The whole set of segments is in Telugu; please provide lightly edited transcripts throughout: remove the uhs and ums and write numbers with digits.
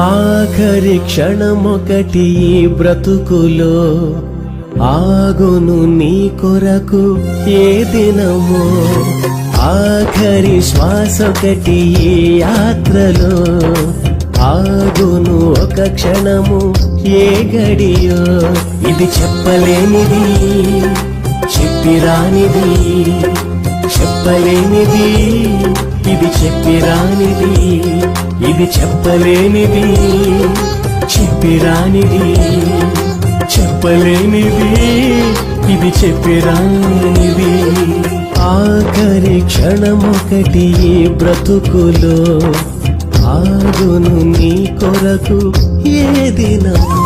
ఆఖరి క్షణమొకటి ఈ బ్రతుకులో ఆగును నీ కొరకు ఏ దినమో, ఆఖరి శ్వాసొకటి ఈ యాత్రలో ఆగును ఒక క్షణము ఏ గడియో. ఇది చెప్పలేనిది చెప్పిరానిది, చెప్పలేనిది ఇది చెప్పిరానిది, ఇది చెప్పలేనిది చెప్పిరానిది, చెప్పలేనిది ఇది చెప్పిరానిది. ఆఖరి క్షణమొకటి ఈ బ్రతుకులో ఆగును నీ కొరకు ఏ దినమో.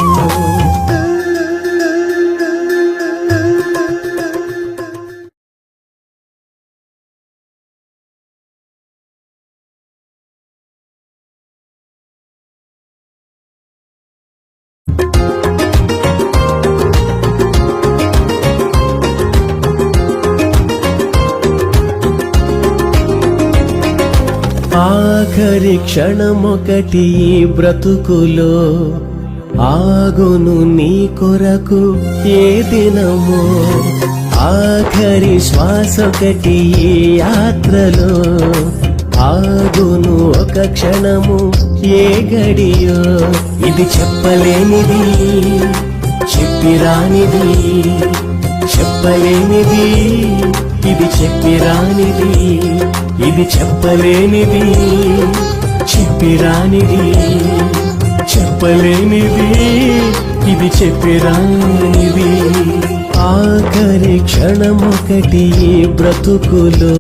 ఆఖరి క్షణమొకటి ఈ బ్రతుకులో ఆగును నీ కొరకు ఏ దినమో, ఆఖరి శ్వాసొకటి ఈ యాత్రలో ఆగును ఒక క్షణము ఏ గడియో. ఇది చెప్పలేనిది చెప్పిరానిది, చెప్పలేనిది ఇది చెప్పిరానిది, ఇది చెప్పలేనిది చెప్పిరానిది, చెప్పలేనిది ఇది చెప్పిరానిది. ఆఖరి క్షణమొకటి ఈ బ్రతుకులో